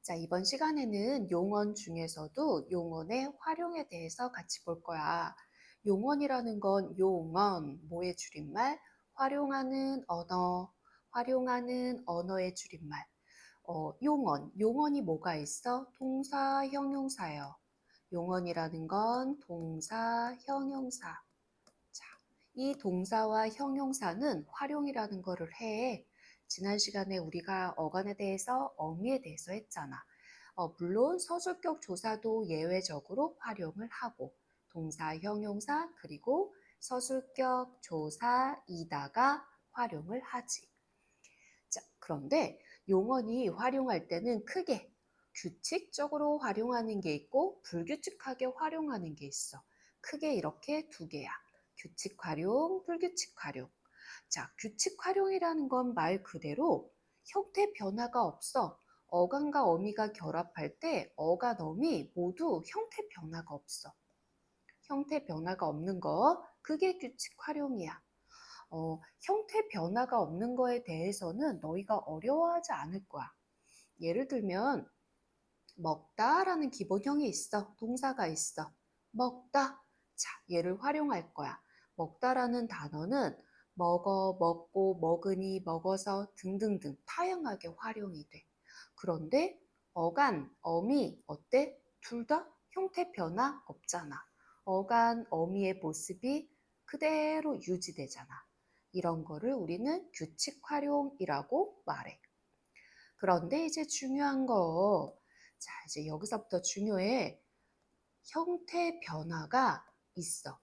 자, 이번 시간에는 용언 중에서도 용언의 활용에 대해서 같이 볼 거야. 용언이라는 건 용언, 뭐의 줄임말? 활용하는 언어, 활용하는 언어의 줄임말. 용언이 뭐가 있어? 동사, 형용사예요. 용언이라는 건 동사, 형용사. 자, 이 동사와 형용사는 활용이라는 거를 해. 지난 시간에 우리가 어간에 대해서 어미에 대해서 했잖아. 물론 서술격 조사도 예외적으로 활용을 하고 동사, 형용사 그리고 서술격 조사이다가 활용을 하지. 자, 그런데 용언이 활용할 때는 크게 규칙적으로 활용하는 게 있고 불규칙하게 활용하는 게 있어. 크게 이렇게 두 개야. 규칙 활용, 불규칙 활용. 자, 규칙 활용이라는 건 말 그대로 형태 변화가 없어. 어간과 어미가 결합할 때 어간, 어미 모두 형태 변화가 없어. 형태 변화가 없는 거, 그게 규칙 활용이야. 형태 변화가 없는 거에 대해서는 너희가 어려워하지 않을 거야. 예를 들면 먹다라는 기본형이 있어. 동사가 있어. 먹다. 자, 얘를 활용할 거야. 먹다라는 단어는 먹어, 먹고, 먹으니, 먹어서 등등등 다양하게 활용이 돼. 그런데 어간, 어미 어때? 둘 다 형태 변화 없잖아. 어간, 어미의 모습이 그대로 유지되잖아. 이런 거를 우리는 규칙 활용이라고 말해. 그런데 이제 중요한 거, 자, 이제 여기서부터 중요해. 형태 변화가 있어.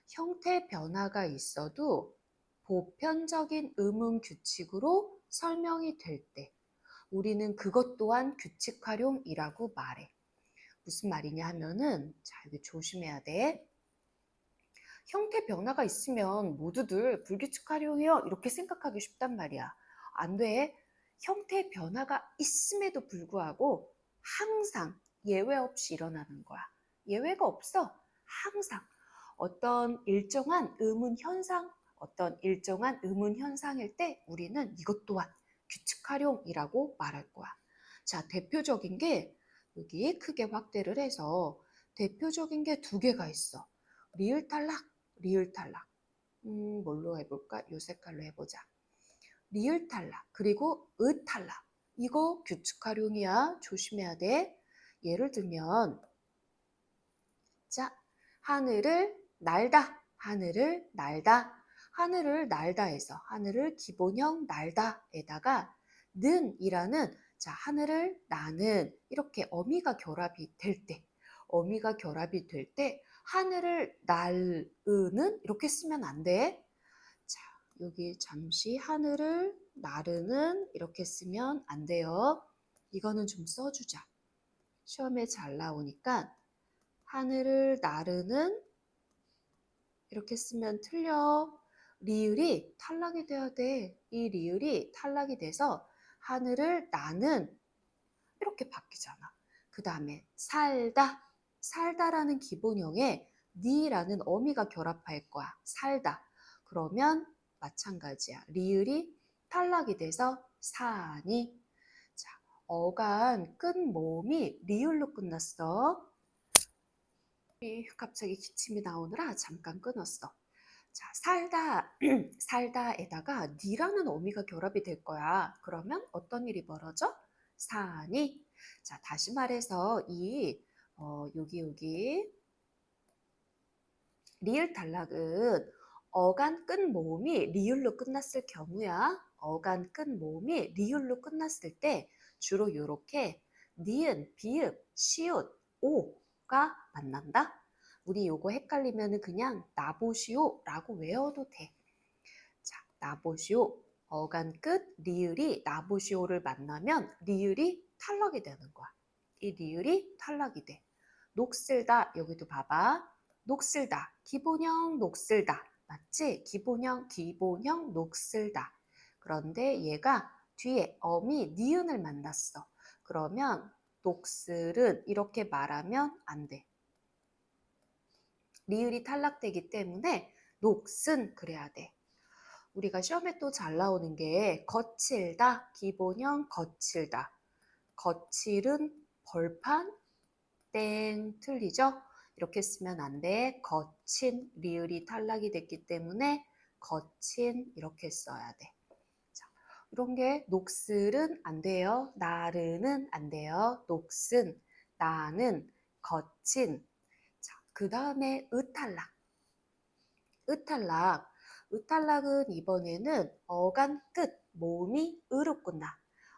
형태 변화가 있어도 보편적인 의문 규칙으로 설명이 될 때, 우리는 그것 또한 규칙 활용이라고 말해. 무슨 말이냐 하면은, 자, 여기 조심해야 돼. 형태 변화가 있으면 모두들 불규칙 활용이요. 이렇게 생각하기 쉽단 말이야. 안 돼. 형태 변화가 있음에도 불구하고 항상 예외 없이 일어나는 거야. 예외가 없어. 항상 어떤 일정한 의문 현상, 어떤 일정한 의문 현상일 때 우리는 이것 또한 규칙 활용이라고 말할 거야. 자, 대표적인 게 여기 크게 확대를 해서 대표적인 게 두 개가 있어. 리을 탈락, 리을 탈락. 뭘로 해볼까? 요 색깔로 해보자. 리을 탈락, 그리고 의 탈락. 이거 규칙 활용이야. 조심해야 돼. 예를 들면, 자, 하늘을 날다, 하늘을 날다. 하늘을 날다에서 하늘을 기본형 날다에다가 는이라는 자, 하늘을 나는 이렇게 어미가 결합이 될 때, 어미가 결합이 될 때 하늘을 날으는 이렇게 쓰면 안 돼. 자, 여기 잠시 하늘을 나르는 이렇게 쓰면 안 돼요. 이거는 좀 써주자. 시험에 잘 나오니까 하늘을 나르는 이렇게 쓰면 틀려. 리을이 탈락이 돼야 돼. 이 리을이 탈락이 돼서 하늘을 나는 이렇게 바뀌잖아. 그 다음에 살다. 살다라는 기본형에 니라는 어미가 결합할 거야. 살다. 그러면 마찬가지야. 리을이 탈락이 돼서 사니. 자, 어간 끝 모음이 리을로 끝났어. 갑자기 기침이 나오느라 잠깐 끊었어. 자, 살다, 살다에다가 니라는 어미가 결합이 될 거야. 그러면 어떤 일이 벌어져? 사니. 자, 다시 말해서 여기 리을 탈락은 어간 끝 모음이 리을로 끝났을 경우야. 어간 끝 모음이 리을로 끝났을 때 주로 이렇게 니은, 비읍, 시옷, 오가 만난다. 우리 요거 헷갈리면 그냥 나보시오라고 외워도 돼. 자, 나보시오. 어간 끝 리을이 나보시오를 만나면 리을이 탈락이 되는 거야. 이 리을이 탈락이 돼. 녹슬다. 여기도 봐봐. 녹슬다. 기본형 녹슬다. 맞지? 기본형 녹슬다. 그런데 얘가 뒤에 어미 니은을 만났어. 그러면 녹슬은 이렇게 말하면 안 돼. 리을이 탈락되기 때문에 녹슨 그래야 돼. 우리가 시험에 또 잘 나오는 게 거칠다, 기본형 거칠다. 거칠은 벌판? 땡, 틀리죠? 이렇게 쓰면 안 돼. 거친, 리을이 탈락이 됐기 때문에 거친 이렇게 써야 돼. 자, 이런 게 녹슬은 안 돼요. 나르는 안 돼요. 녹슨, 나는, 거친. 자, 그 다음에 으탈락. 으탈락. 으탈락은 이번에는 어간 끝, 모음이 으로 끝나.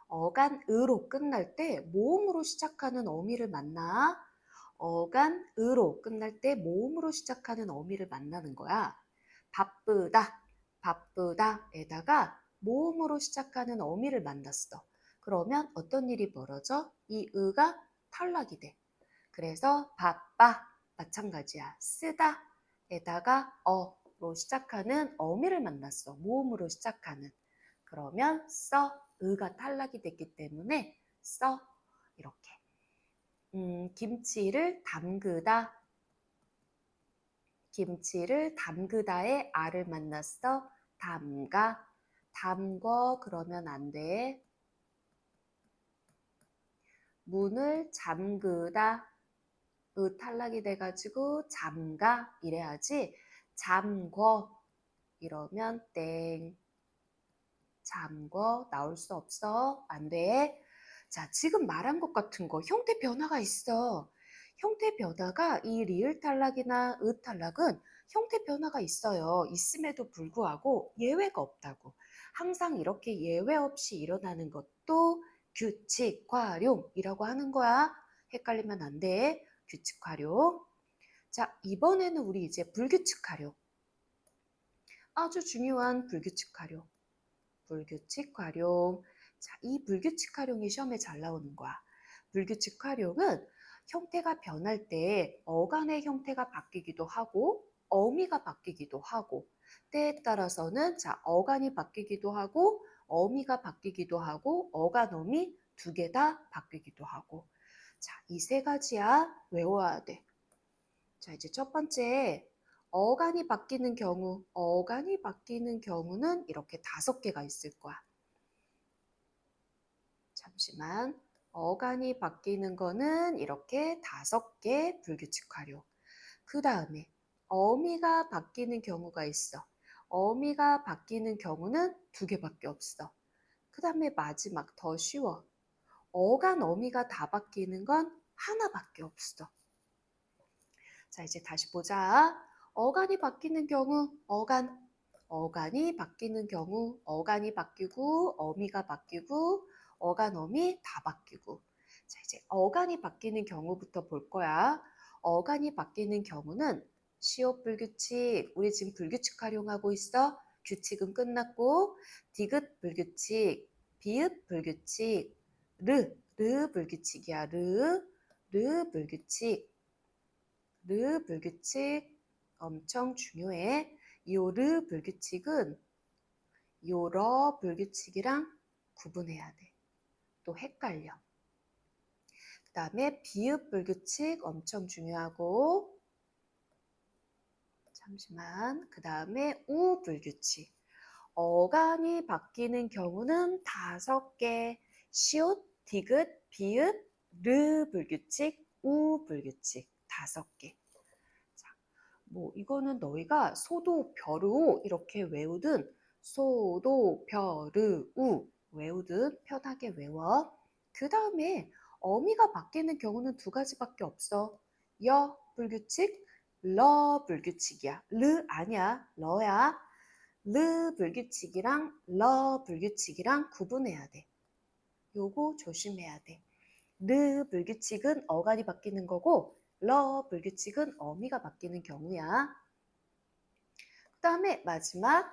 어간 으로 끝날 때 모음으로 시작하는 어미를 만나. 어간 으로 끝날 때 모음으로 시작하는 어미를 만나는 거야. 바쁘다, 바쁘다에다가 모음으로 시작하는 어미를 만났어. 그러면 어떤 일이 벌어져? 이 으가 탈락이 돼. 그래서 바빠, 마찬가지야. 쓰다에다가 어로 시작하는 어미를 만났어. 모음으로 시작하는. 그러면 써, 으가 탈락이 됐기 때문에 써, 이렇게. 김치를 담그다. 김치를 담그다에 아를 만났어. 담가. 담궈 그러면 안 돼. 문을 잠그다. 탈락이 돼가지고 잠가 이래야지. 잠궈 이러면 땡. 잠궈 나올 수 없어. 안 돼. 자, 지금 말한 것 같은 거 형태 변화가 있어. 형태 변화가 이 리을 탈락이나 으 탈락은 형태 변화가 있어요. 있음에도 불구하고 예외가 없다고. 항상 이렇게 예외 없이 일어나는 것도 규칙 활용이라고 하는 거야. 헷갈리면 안 돼. 규칙 활용. 자, 이번에는 우리 이제 불규칙 활용. 아주 중요한 불규칙 활용. 불규칙 활용. 자, 이 불규칙 활용이 시험에 잘 나오는 거야. 불규칙 활용은 형태가 변할 때 어간의 형태가 바뀌기도 하고 어미가 바뀌기도 하고 때에 따라서는 자, 어간이 바뀌기도 하고 어미가 바뀌기도 하고 어간 어미 두 개 다 바뀌기도 하고 자, 이 세 가지야. 외워야 돼. 자, 이제 첫 번째 어간이 바뀌는 경우, 어간이 바뀌는 경우는 이렇게 5개가 있을 거야. 잠시만. 어간이 바뀌는 거는 이렇게 5개 불규칙 활용. 그 다음에 어미가 바뀌는 경우가 있어. 어미가 바뀌는 경우는 2개밖에 없어. 그 다음에 마지막 더 쉬워. 어간 어미가 다 바뀌는 건 하나밖에 없어. 자, 이제 다시 보자. 어간이 바뀌는 경우, 어간이 바뀌는 경우, 어간이 바뀌고, 어미가 바뀌고, 어간, 어미 다 바뀌고. 자, 이제 어간이 바뀌는 경우부터 볼 거야. 어간이 바뀌는 경우는 시옷 불규칙, 우리 지금 불규칙 활용하고 있어. 규칙은 끝났고, 디귿 불규칙, 비읍 불규칙, 르 불규칙이야. 르 불규칙. 르 불규칙 엄청 중요해. 요 불규칙은 요러 불규칙이랑 구분해야 돼. 또 헷갈려. 그 다음에 비읍 불규칙 엄청 중요하고 잠시만. 그 다음에 우 불규칙. 어간이 바뀌는 경우는 5개. 시옷, 디귿, 비읍, 르 불규칙, 우 불규칙 5개. 뭐 이거는 너희가 소도 벼르우 이렇게 외우든 소도 벼르우 외우든 편하게 외워. 그 다음에 어미가 바뀌는 경우는 2가지밖에 없어. 여 불규칙, 러 불규칙이야. 르 아니야. 러야. 르 불규칙이랑 러 불규칙이랑 구분해야 돼. 요거 조심해야 돼. 르 불규칙은 어간이 바뀌는 거고 러 불규칙은 어미가 바뀌는 경우야. 그 다음에 마지막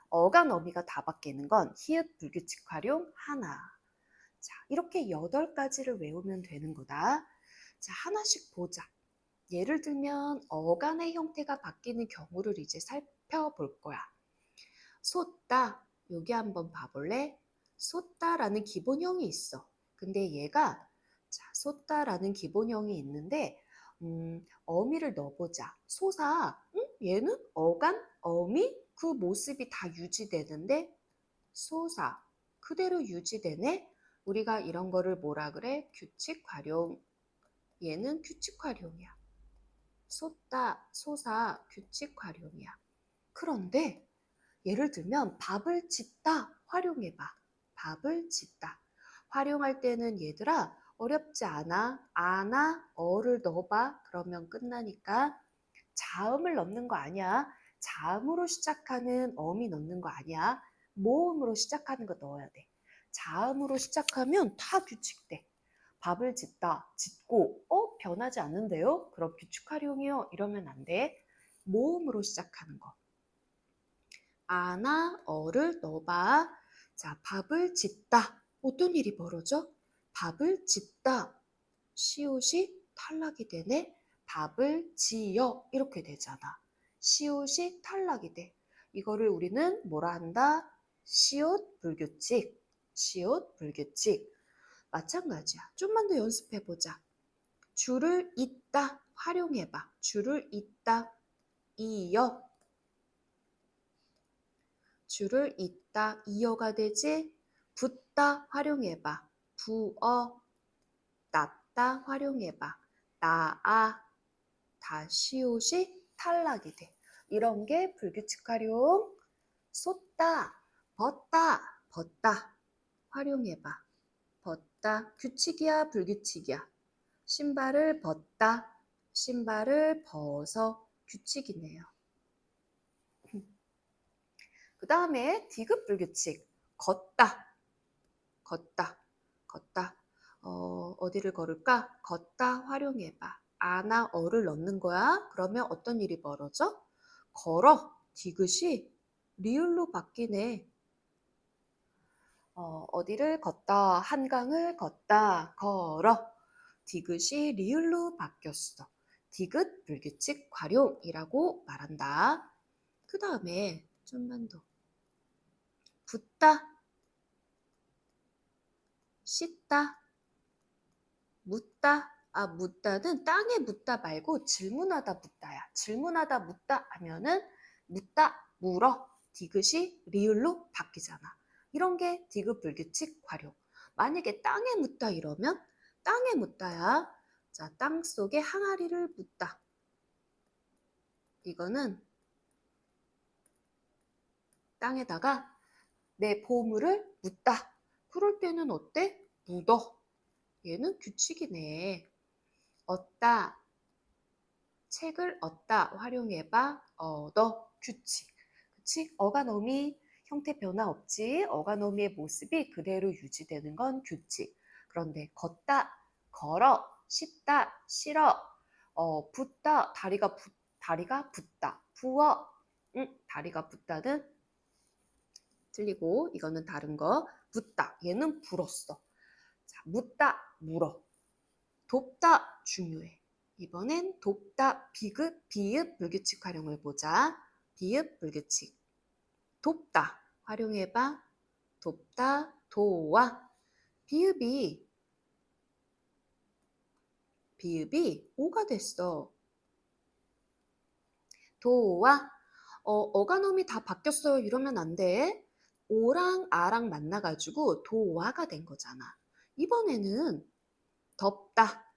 어간 어미가 다 바뀌는 건 히읗 불규칙 활용 하나. 자, 이렇게 8가지를 외우면 되는 거다. 자, 하나씩 보자. 예를 들면 어간의 형태가 바뀌는 경우를 이제 살펴볼 거야. 쏟다, 여기 한번 봐볼래? 쏟다라는 기본형이 있어. 근데 얘가 자, 쏟다라는 기본형이 있는데 어미를 넣어보자. 소사, 얘는 어간, 어미 그 모습이 다 유지되는데 소사 그대로 유지되네. 우리가 이런 거를 뭐라 그래? 규칙 활용. 얘는 규칙 활용이야. 쏟다, 솟아, 규칙 활용이야. 그런데 예를 들면 밥을 짓다 활용해봐. 밥을 짓다. 활용할 때는 얘들아 어렵지 않아. 아나, 어를 넣어봐. 그러면 끝나니까 자음을 넣는 거 아니야. 자음으로 시작하는 어미 넣는 거 아니야. 모음으로 시작하는 거 넣어야 돼. 자음으로 시작하면 다 규칙돼. 밥을 짓다, 짓고, 변하지 않는데요? 그럼 규칙 활용이요? 이러면 안 돼. 모음으로 시작하는 거. 아나, 어를 넣어봐. 자, 밥을 짓다. 어떤 일이 벌어져? 밥을 짓다. 시옷이 탈락이 되네. 밥을 지어. 이렇게 되잖아. 시옷이 탈락이 돼. 이거를 우리는 뭐라 한다? 시옷 불규칙. 시옷 불규칙. 마찬가지야. 좀만 더 연습해보자. 줄을 잇다. 활용해봐. 줄을 잇다. 이어. 줄을 잇다. 이어가 되지? 붙다. 활용해봐. 부어. 낫다. 활용해봐. 나아. 다시옷이 탈락이 돼. 이런 게 불규칙 활용. 쏟다. 벗다. 벗다. 활용해봐. 벗다. 규칙이야, 불규칙이야? 신발을 벗다. 신발을 벗어. 규칙이네요. 그 다음에 디귿 불규칙. 걷다. 걷다. 걷다. 어디를 걸을까? 걷다 활용해봐. 아나 어를 넣는 거야. 그러면 어떤 일이 벌어져? 걸어. 디귿이 리을로 바뀌네. 어디를 걷다. 한강을 걷다. 걸어. 디귿이 리을로 바뀌었어. 디귿 불규칙 활용이라고 말한다. 그 다음에 좀만 더. 붓다. 씻다. 묻다. 묻다는 땅에 묻다 말고 질문하다 묻다야. 질문하다 묻다 하면은 묻다, 물어. 디귿이 리을로 바뀌잖아. 이런 게 디귿 불규칙 활용. 만약에 땅에 묻다 이러면 땅에 묻다야. 자, 땅 속에 항아리를 묻다. 이거는 땅에다가 내 보물을 묻다. 그럴 때는 어때? 묻어. 얘는 규칙이네. 얻다. 책을 얻다. 활용해봐. 얻어. 규칙. 그치? 어가노미 형태 변화 없지. 어가노미의 모습이 그대로 유지되는 건 규칙. 그런데 걷다. 걸어. 씻다. 실어. 붓다. 다리가 붙다. 부어. 다리가 붙다는 틀리고 이거는 다른 거. 붓다. 얘는 불었어. 자, 묻다. 물어. 돕다. 중요해. 이번엔 돕다. 비읍, 비읍 불규칙 활용을 보자. 비읍 불규칙. 돕다. 활용해봐. 돕다. 도와. 비읍이 오가 됐어. 도와. 어간음이 다 바뀌었어요. 이러면 안 돼. 오랑 아랑 만나가지고 도와가 된 거잖아. 이번에는 덥다.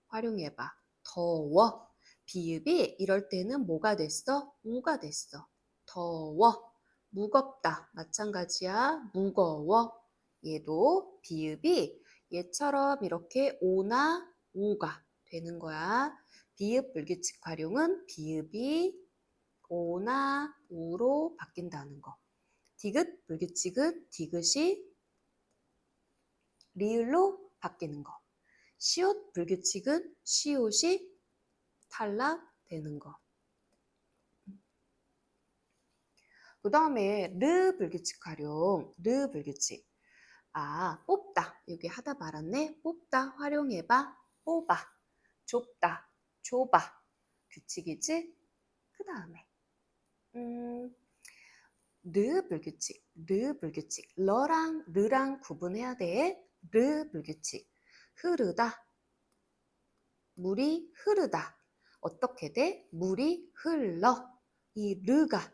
활용해봐. 더워. 비읍이 이럴 때는 뭐가 됐어? 우가 됐어. 더워. 무겁다. 마찬가지야. 무거워. 얘도 비읍이 얘처럼 이렇게 오나 우가 되는 거야. 비읍 불규칙 활용은 비읍이 오나 우로 바뀐다는 거. 디귿 불규칙은 디귿이 리을로 바뀌는 거. 시옷 불규칙은 시옷이 탈락되는 거. 그 다음에 르 불규칙 활용. 르 불규칙. 뽑다. 여기 하다 말았네. 뽑다 활용해봐. 뽑아. 좁다. 좁아. 규칙이지? 그 다음에 르 불규칙. 르 불규칙. 러랑 르랑 구분해야 돼. 르 불규칙. 흐르다. 물이 흐르다. 어떻게 돼? 물이 흘러. 이 르가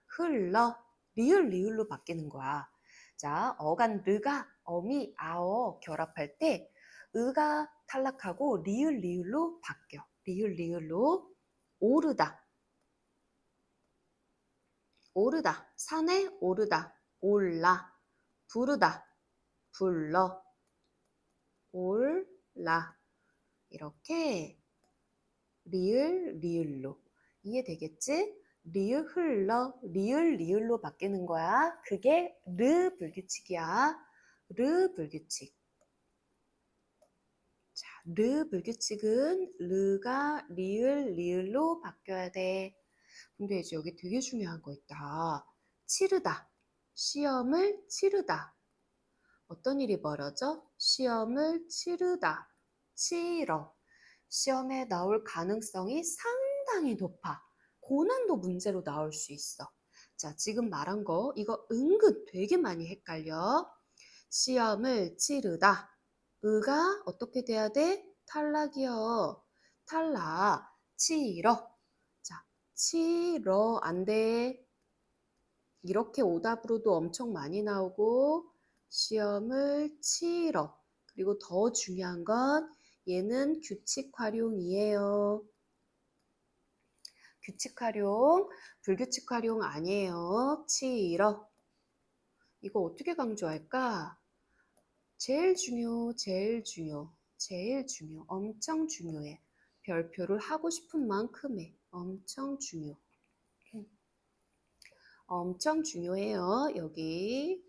흘러. 리을로 바뀌는 거야. 자, 어간 르가 어미 아어 결합할 때 으가 탈락하고 리을 리을로 바뀌어. 리을 리을로 오르다. 오르다. 산에 오르다. 올라. 부르다. 불러. 올라. 이렇게 리을 리을로. 이해되겠지? 리을 흘러. 리을 리을로 바뀌는 거야. 그게 르 불규칙이야. 르 불규칙. 자, 르 불규칙은 르가 리을 리을로 바뀌어야 돼. 근데 이제 여기 되게 중요한 거 있다. 치르다. 시험을 치르다. 어떤 일이 벌어져? 시험을 치르다. 치러. 시험에 나올 가능성이 상당히 높아. 고난도 문제로 나올 수 있어. 자, 지금 말한 거 이거 은근 되게 많이 헷갈려. 시험을 치르다. 의가 어떻게 돼야 돼? 탈락이요. 탈락. 치러. 자, 치러 안 돼. 이렇게 오답으로도 엄청 많이 나오고 시험을 치러. 그리고 더 중요한 건 얘는 규칙 활용이에요. 규칙 활용, 불규칙 활용 아니에요. 치러. 이거 어떻게 강조할까? 제일 중요, 제일 중요, 제일 중요. 엄청 중요해. 별표를 하고 싶은 만큼 해. 엄청 중요. 엄청 중요해요. 여기.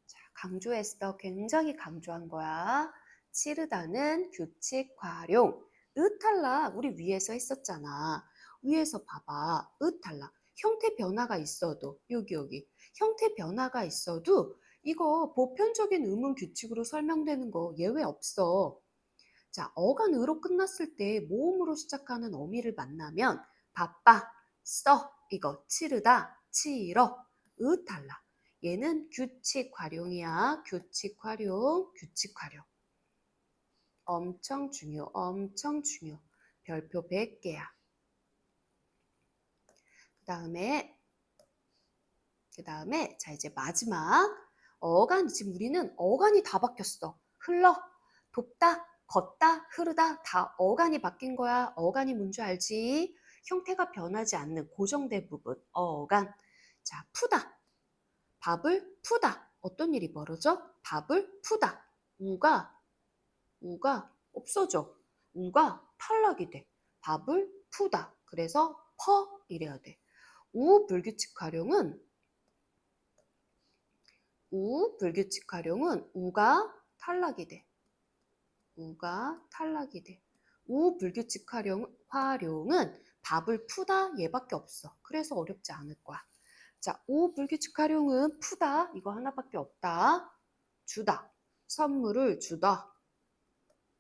자, 강조했어. 굉장히 강조한 거야. 치르다는 규칙 활용. 으탈락 우리 위에서 했었잖아. 위에서 봐봐. 으탈락. 형태 변화가 있어도 여기 형태 변화가 있어도 이거 보편적인 의문 규칙으로 설명되는 거 예외 없어. 자, 어간 으로 끝났을 때 모음으로 시작하는 어미를 만나면 바빠, 써 이거 치르다, 치러, 으탈락. 얘는 규칙 활용이야. 규칙 활용, 규칙 활용. 엄청 중요, 엄청 중요. 별표 100개야. 그 다음에 자 이제 마지막 어간. 지금 우리는 어간이 다 바뀌었어. 흘러, 돕다, 걷다, 흐르다 다 어간이 바뀐 거야. 어간이 뭔지 알지? 형태가 변하지 않는 고정된 부분 어간. 자, 푸다. 밥을 푸다. 어떤 일이 벌어져? 밥을 푸다. 우가 없어져. 우가 탈락이 돼. 밥을 푸다. 그래서 퍼 이래야 돼. 우불규칙 활용은 우불규칙 활용은 우가 탈락이 돼. 우가 탈락이 돼. 우불규칙 활용은 밥을 푸다 얘밖에 없어. 그래서 어렵지 않을 거야. 자, 우불규칙 활용은 푸다 이거 하나밖에 없다. 주다. 선물을 주다.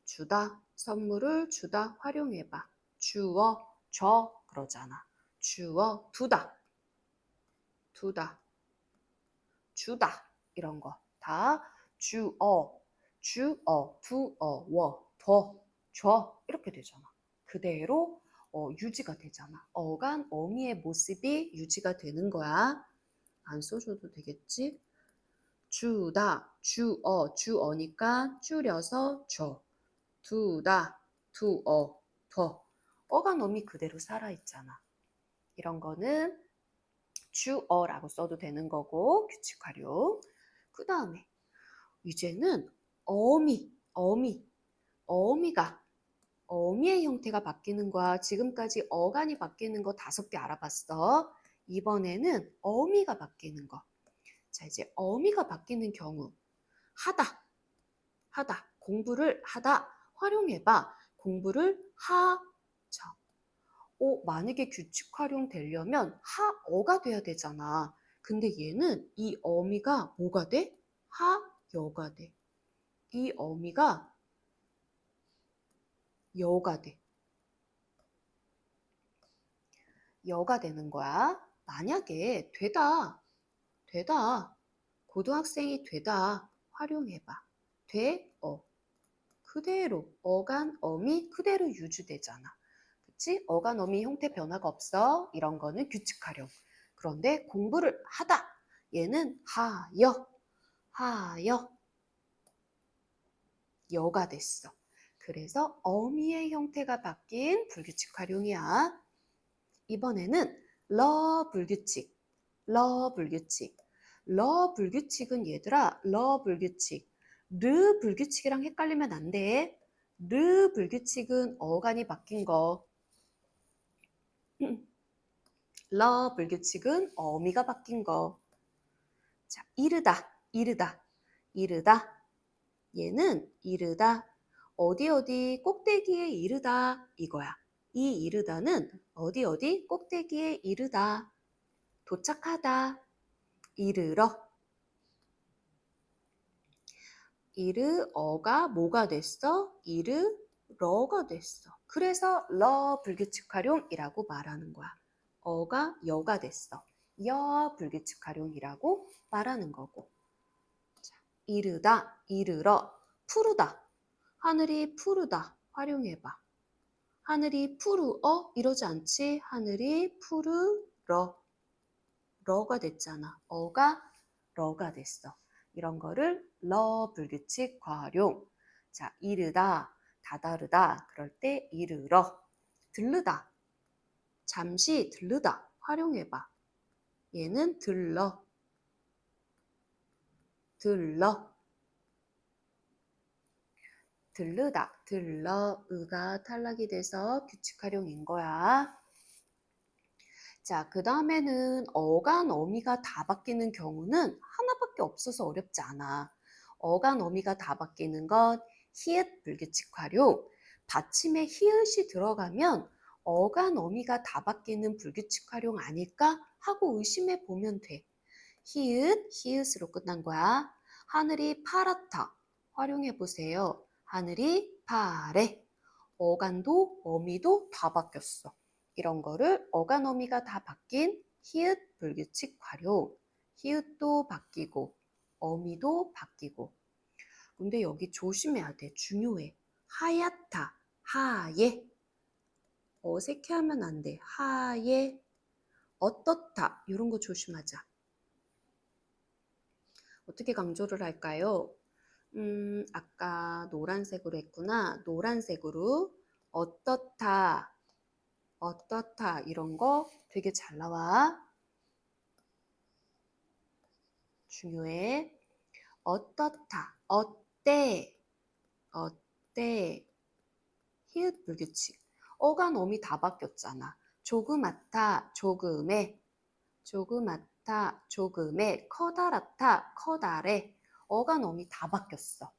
주다. 선물을 주다. 활용해봐. 주어, 줘 그러잖아. 주어, 두다. 두다. 주다. 이런 거 다 주어, 두어, 워, 더, 줘 이렇게 되잖아. 그대로 유지가 되잖아. 어간, 어미의 모습이 유지가 되는 거야. 안 써줘도 되겠지? 주다, 주어니까 줄여서 줘. 두다, 두어, 더. 어간, 어미 그대로 살아있잖아. 이런 거는 주어라고 써도 되는 거고 규칙 활용. 그 다음에 이제는 어미가 어미의 형태가 바뀌는 거야. 지금까지 어간이 바뀌는 거 5개 알아봤어. 이번에는 어미가 바뀌는 거. 자, 이제 어미가 바뀌는 경우 하다 공부를 하다 활용해봐. 공부를 자, 만약에 규칙 활용되려면 하어가 돼야 되잖아. 근데 얘는 이 어미가 뭐가 돼? 하여가 돼. 이 어미가 여가 돼. 여가 되는 거야. 만약에 되다. 고등학생이 되다. 활용해봐. 그대로 어간, 어미 그대로 유지되잖아. 그치? 어간, 어미 형태 변화가 없어. 이런 거는 규칙 활용. 그런데 공부를 하다. 얘는 하여, 하여, 여가 됐어. 그래서 어미의 형태가 바뀐 불규칙 활용이야. 이번에는 러 불규칙, 러 불규칙. 러 불규칙은 얘들아, 러 불규칙. 르 불규칙이랑 헷갈리면 안 돼. 르 불규칙은 어간이 바뀐 거. 러 불규칙은 어미가 바뀐 거. 자, 이르다, 이르다, 이르다. 얘는 이르다. 어디 어디 꼭대기에 이르다 이거야. 이 이르다는 어디 어디 꼭대기에 이르다. 도착하다. 이르러. 이르어가 뭐가 됐어? 이르러가 됐어. 그래서 러 불규칙 활용이라고 말하는 거야. 어가 여가 됐어. 여 불규칙 활용이라고 말하는 거고. 자, 이르다, 이르러, 푸르다. 하늘이 푸르다. 활용해봐. 하늘이 푸르어? 이러지 않지? 하늘이 푸르러. 러가 됐잖아. 어가 러가 됐어. 이런 거를 러 불규칙 활용. 자, 이르다, 다다르다. 그럴 때 이르러. 들르다. 잠시 들르다. 활용해봐. 얘는 들러. 들러. 들르다. 들러. 의가 탈락이 돼서 규칙 활용인 거야. 자, 그 다음에는 어간 어미가 다 바뀌는 경우는 하나밖에 없어서 어렵지 않아. 어간 어미가 다 바뀌는 건 히읗 불규칙 활용. 받침에 히읗이 들어가면 어간 어미가 다 바뀌는 불규칙 활용 아닐까 하고 의심해 보면 돼. 히읗, 히읗으로 끝난 거야. 하늘이 파랗다. 활용해 보세요. 하늘이 파래. 어간도 어미도 다 바뀌었어. 이런 거를 어간 어미가 다 바뀐 히읗 불규칙 활용. 히읗도 바뀌고 어미도 바뀌고. 근데 여기 조심해야 돼. 중요해. 하얗다. 하얘. 어색해하면 안 돼. 하얘. 어떻다. 이런 거 조심하자. 어떻게 강조를 할까요? 아까 노란색으로 했구나. 노란색으로 어떻다. 어떻다 이런 거 되게 잘 나와. 중요해. 어떻다, 어때, 어때. 히읗 불규칙. 어간 어미 다 바뀌었잖아. 조그맣다, 조금해, 조그맣다, 조금해, 커다랗다, 커다래. 어간 어미 다 바뀌었어.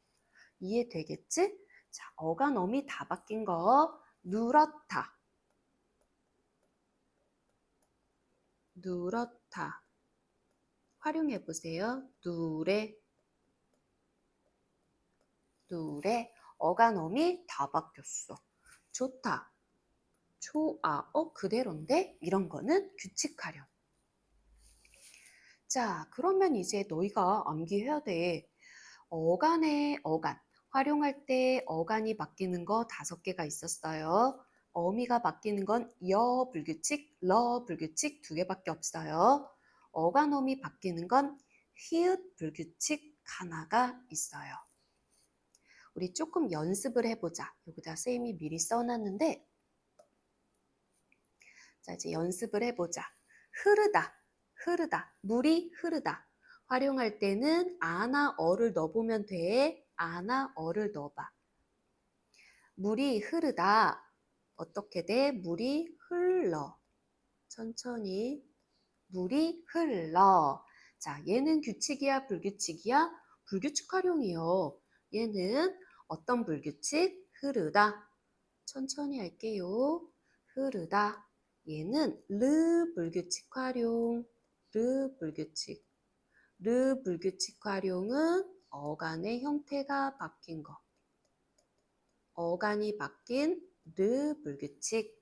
이해되겠지? 자, 어간 어미 다 바뀐 거 누렇다, 누렇다. 활용해 보세요. 누래, 누래. 어간어미 다 바뀌었어. 좋다, 좋아. 그대로인데? 이런 거는 규칙 활용. 자, 그러면 이제 너희가 암기해야 돼. 어간의 어간. 활용할 때 어간이 바뀌는 거 5개가 있었어요. 어미가 바뀌는 건 여 불규칙, 러 불규칙 2개밖에 없어요. 어간어미 바뀌는 건 히읗 불규칙 하나가 있어요. 우리 조금 연습을 해보자. 여기다 쌤이 미리 써놨는데, 자, 이제 연습을 해보자. 흐르다, 흐르다, 물이 흐르다. 활용할 때는 아나 어를 넣어보면 돼. 아나 어를 넣어봐. 물이 흐르다. 어떻게 돼? 물이 흘러. 천천히. 물이 흘러. 자, 얘는 규칙이야, 불규칙이야? 불규칙 활용이요. 얘는 어떤 불규칙? 흐르다. 천천히 할게요. 흐르다. 얘는 르 불규칙 활용. 르 불규칙. 르 불규칙 활용은 어간의 형태가 바뀐 거. 어간이 바뀐 르 불규칙.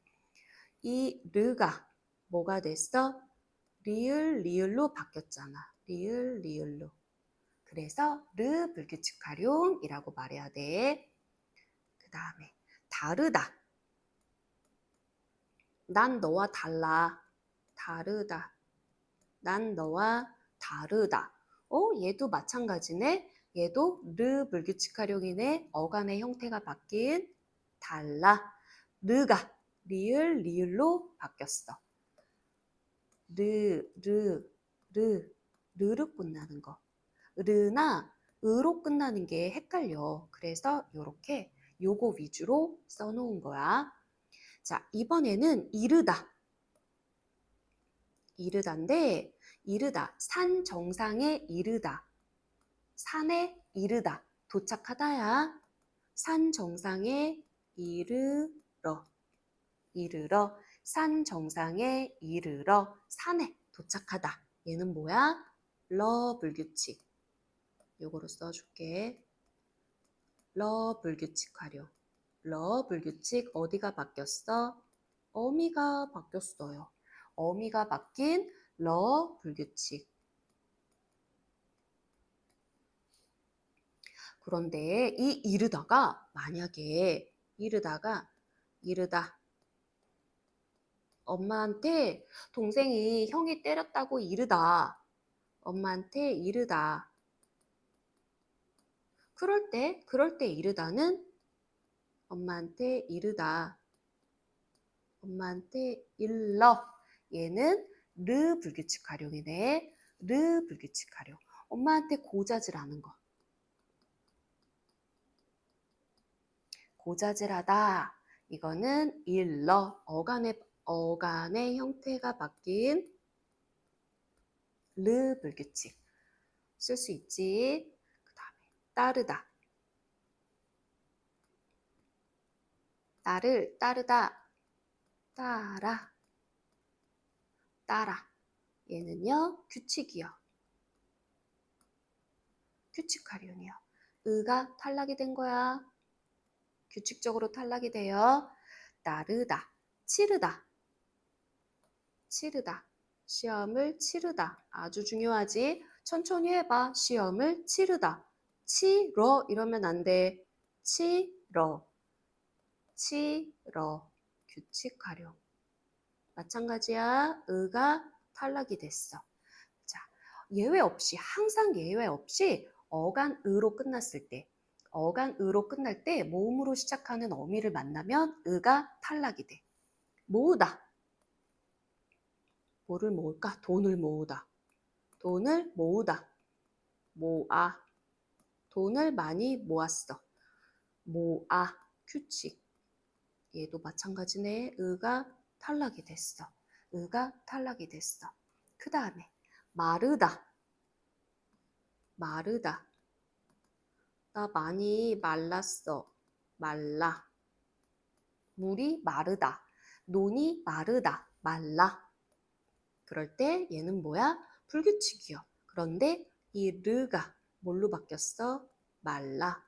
이 르가 뭐가 됐어? 리을, 리을로 바뀌었잖아. 리을, 리을로. 그래서 르 불규칙 활용이라고 말해야 돼. 그 다음에 다르다. 난 너와 달라. 다르다. 난 너와 다르다. 얘도 마찬가지네. 얘도 르 불규칙 활용이네. 어간의 형태가 바뀐 달라. 르가 리을 리을로 바뀌었어. 르, 르, 르, 르로 끝나는 거. 르나 으로 끝나는 게 헷갈려. 그래서 이렇게 요거 위주로 써놓은 거야. 자, 이번에는 이르다. 이르다인데, 이르다. 산 정상에 이르다. 산에 이르다. 도착하다야. 산 정상에 이르러. 이르러. 산 정상에 이르러. 산에 도착하다. 얘는 뭐야? 러 불규칙. 요거로 써줄게. 러 불규칙 활용. 러 불규칙 어디가 바뀌었어? 어미가 바뀌었어요. 어미가 바뀐 러 불규칙. 그런데 이 이르다가 만약에 이르다 엄마한테 동생이 형이 때렸다고 이르다. 엄마한테 이르다. 그럴 때 이르다는 엄마한테 이르다. 엄마한테 일러. 얘는 르 불규칙 활용이네. 르 불규칙 활용. 엄마한테 고자질하는 거. 고자질하다. 이거는 일러. 어간의 형태가 바뀐 르 불규칙. 쓸 수 있지. 그 다음에 따르다. 나를 따르다. 따라. 따라. 얘는요, 규칙이요. 규칙 활용이요. 의가 탈락이 된 거야. 규칙적으로 탈락이 돼요. 따르다. 치르다. 치르다. 시험을 치르다. 아주 중요하지. 천천히 해봐. 시험을 치르다. 치러 이러면 안 돼. 치러. 치러. 규칙 활용. 마찬가지야. 의가 탈락이 됐어. 자, 예외 없이 항상 예외 없이 어간 의로 끝났을 때 어간 의로 끝날 때 모음으로 시작하는 어미를 만나면 의가 탈락이 돼. 모으다. 뭐를 모을까? 돈을 모으다. 돈을 모으다. 모아. 돈을 많이 모았어. 모아. 규칙. 얘도 마찬가지네. 의가 탈락이 됐어. 의가 탈락이 됐어. 그 다음에 마르다. 마르다. 나 많이 말랐어. 말라. 물이 마르다. 논이 마르다. 말라. 그럴 때 얘는 뭐야? 불규칙이요. 그런데 이 르가 뭘로 바뀌었어? 말라.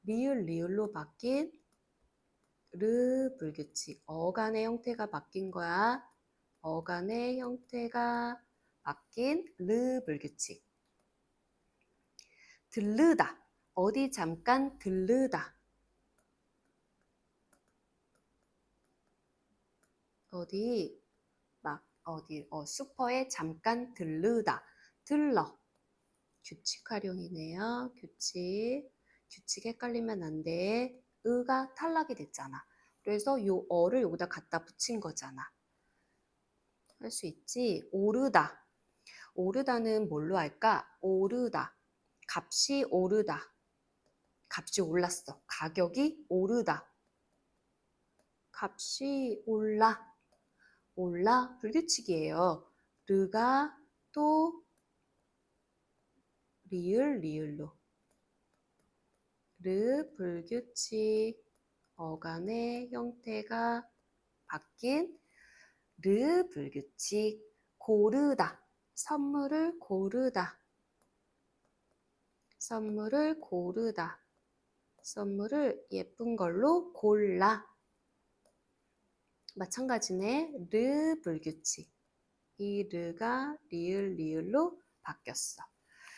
리을 리을로 바뀐 르 불규칙. 어간의 형태가 바뀐 거야. 어간의 형태가 바뀐 르 불규칙. 들르다. 어디 잠깐 들르다. 슈퍼에 잠깐 들르다. 들러. 규칙 활용이네요. 규칙. 규칙 헷갈리면 안 돼. 의가 탈락이 됐잖아. 그래서 요 어를 여기다 갖다 붙인 거잖아. 할 수 있지? 오르다. 오르다는 뭘로 할까? 오르다. 값이 오르다. 값이 올랐어. 가격이 오르다. 값이 올라. 올라 불규칙이에요. 르가 또 리을 리을로. 르 불규칙. 어간의 형태가 바뀐 르 불규칙. 고르다. 선물을 고르다. 선물을 고르다. 선물을 예쁜 걸로 골라. 마찬가지네. 르 불규칙. 이 르가 리을 리을로 바뀌었어.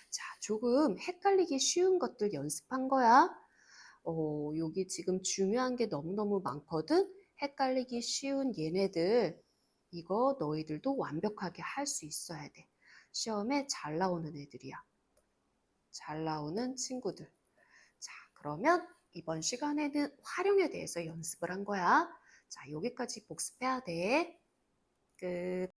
자, 조금 헷갈리기 쉬운 것들 연습한 거야. 여기 지금 중요한 게 너무너무 많거든. 헷갈리기 쉬운 얘네들 이거 너희들도 완벽하게 할 수 있어야 돼. 시험에 잘 나오는 애들이야. 잘 나오는 친구들. 자, 그러면 이번 시간에는 활용에 대해서 연습을 한 거야. 자, 여기까지 복습해야 돼. 끝.